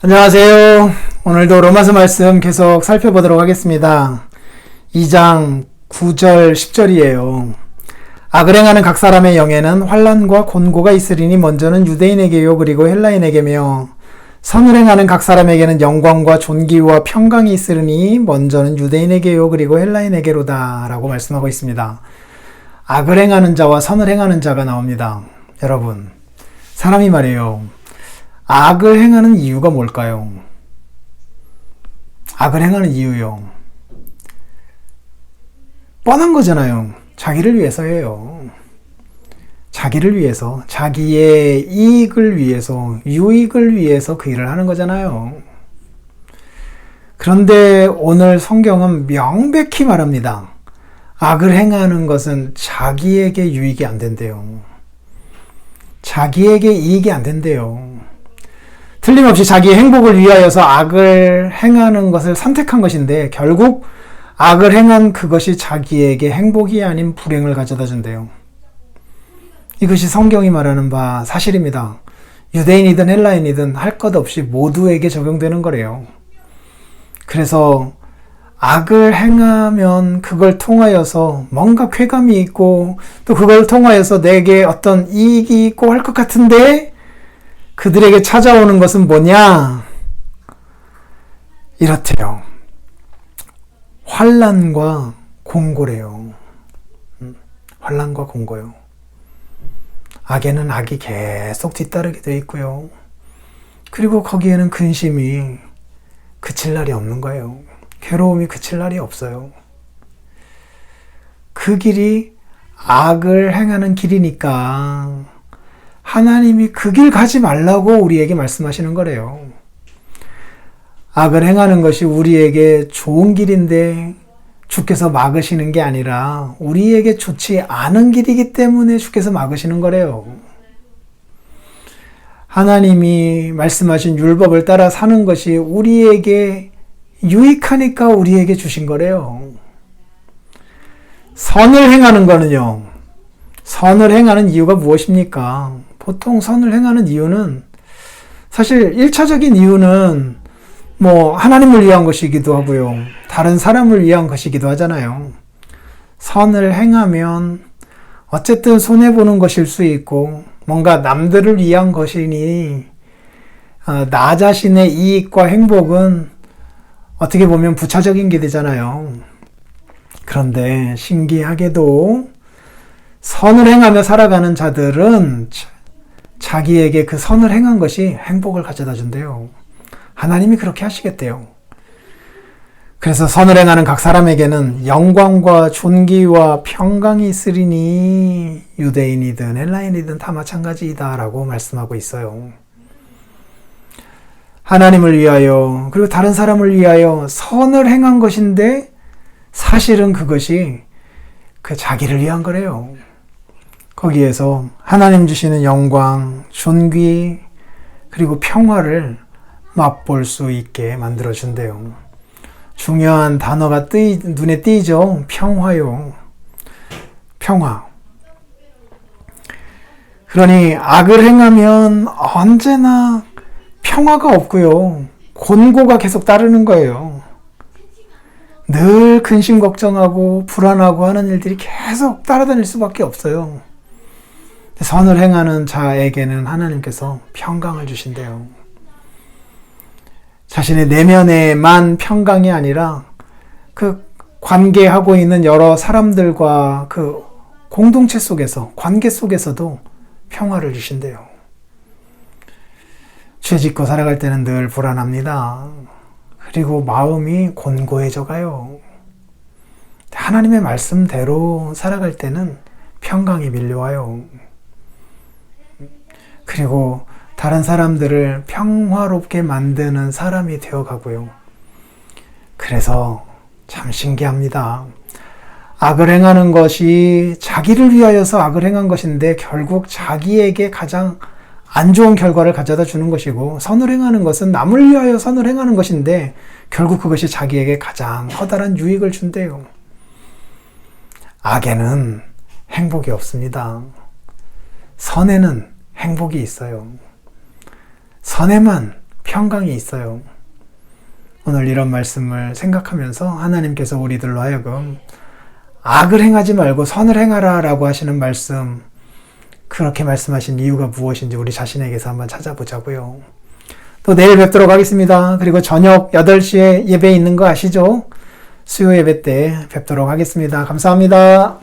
안녕하세요. 오늘도 로마서 말씀 계속 살펴보도록 하겠습니다. 2장 9절 10절이에요. 악을 행하는 각 사람의 영에는 환난과 곤고가 있으리니 먼저는 유대인에게요 그리고 헬라인에게며 선을 행하는 각 사람에게는 영광과 존귀와 평강이 있으리니 먼저는 유대인에게요 그리고 헬라인에게로다 라고 말씀하고 있습니다. 악을 행하는 자와 선을 행하는 자가 나옵니다. 여러분, 사람이 말이에요. 악을 행하는 이유가 뭘까요? 악을 행하는 이유요. 뻔한 거잖아요. 자기를 위해서예요. 자기를 위해서, 자기의 이익을 위해서, 유익을 위해서 그 일을 하는 거잖아요. 그런데 오늘 성경은 명백히 말합니다. 악을 행하는 것은 자기에게 유익이 안 된대요. 자기에게 이익이 안 된대요. 틀림없이 자기의 행복을 위하여서 악을 행하는 것을 선택한 것인데 결국 악을 행한 그것이 자기에게 행복이 아닌 불행을 가져다 준대요. 이것이 성경이 말하는 바 사실입니다. 유대인이든 헬라인이든 할 것 없이 모두에게 적용되는 거래요. 그래서 악을 행하면 그걸 통하여서 뭔가 쾌감이 있고 또 그걸 통하여서 내게 어떤 이익이 있고 할 것 같은데 그들에게 찾아오는 것은 뭐냐? 이렇대요. 환난과 공고래요. 환난과 공고요. 악에는 악이 계속 뒤따르게 되어 있고요. 그리고 거기에는 근심이 그칠 날이 없는 거예요. 괴로움이 그칠 날이 없어요. 그 길이 악을 행하는 길이니까 하나님이 그 길 가지 말라고 우리에게 말씀하시는 거래요. 악을 행하는 것이 우리에게 좋은 길인데 주께서 막으시는 게 아니라 우리에게 좋지 않은 길이기 때문에 주께서 막으시는 거래요. 하나님이 말씀하신 율법을 따라 사는 것이 우리에게 유익하니까 우리에게 주신 거래요. 선을 행하는 거는요. 선을 행하는 이유가 무엇입니까? 보통 선을 행하는 이유는 사실 1차적인 이유는 하나님을 위한 것이기도 하고요. 다른 사람을 위한 것이기도 하잖아요. 선을 행하면 어쨌든 손해보는 것일 수 있고 뭔가 남들을 위한 것이니 나 자신의 이익과 행복은 어떻게 보면 부차적인 게 되잖아요. 그런데 신기하게도 선을 행하며 살아가는 자들은 자기에게 그 선을 행한 것이 행복을 가져다 준대요. 하나님이 그렇게 하시겠대요. 그래서 선을 행하는 각 사람에게는 영광과 존귀와 평강이 있으리니 유대인이든 헬라인이든 다 마찬가지이다 라고 말씀하고 있어요. 하나님을 위하여 그리고 다른 사람을 위하여 선을 행한 것인데 사실은 그것이 그 자기를 위한 거래요. 거기에서 하나님 주시는 영광, 존귀, 그리고 평화를 맛볼 수 있게 만들어준대요. 중요한 단어가 눈에 띄죠? 평화요. 평화. 그러니 악을 행하면 언제나 평화가 없고요. 곤고가 계속 따르는 거예요. 늘 근심 걱정하고 불안하고 하는 일들이 계속 따라다닐 수밖에 없어요. 선을 행하는 자에게는 하나님께서 평강을 주신대요. 자신의 내면에만 평강이 아니라 그 관계하고 있는 여러 사람들과 그 공동체 속에서, 관계 속에서도 평화를 주신대요. 죄 짓고 살아갈 때는 늘 불안합니다. 그리고 마음이 곤고해져 가요. 하나님의 말씀대로 살아갈 때는 평강이 밀려와요. 그리고 다른 사람들을 평화롭게 만드는 사람이 되어가고요. 그래서 참 신기합니다. 악을 행하는 것이 자기를 위하여서 악을 행한 것인데 결국 자기에게 가장 안 좋은 결과를 가져다 주는 것이고, 선을 행하는 것은 남을 위하여 선을 행하는 것인데 결국 그것이 자기에게 가장 커다란 유익을 준대요. 악에는 행복이 없습니다. 선에는 행복이 있어요. 선에만 평강이 있어요. 오늘 이런 말씀을 생각하면서 하나님께서 우리들로 하여금 악을 행하지 말고 선을 행하라 라고 하시는 말씀, 그렇게 말씀하신 이유가 무엇인지 우리 자신에게서 한번 찾아보자고요. 또 내일 뵙도록 하겠습니다. 그리고 저녁 8시에 예배 있는 거 아시죠? 수요 예배 때 뵙도록 하겠습니다. 감사합니다.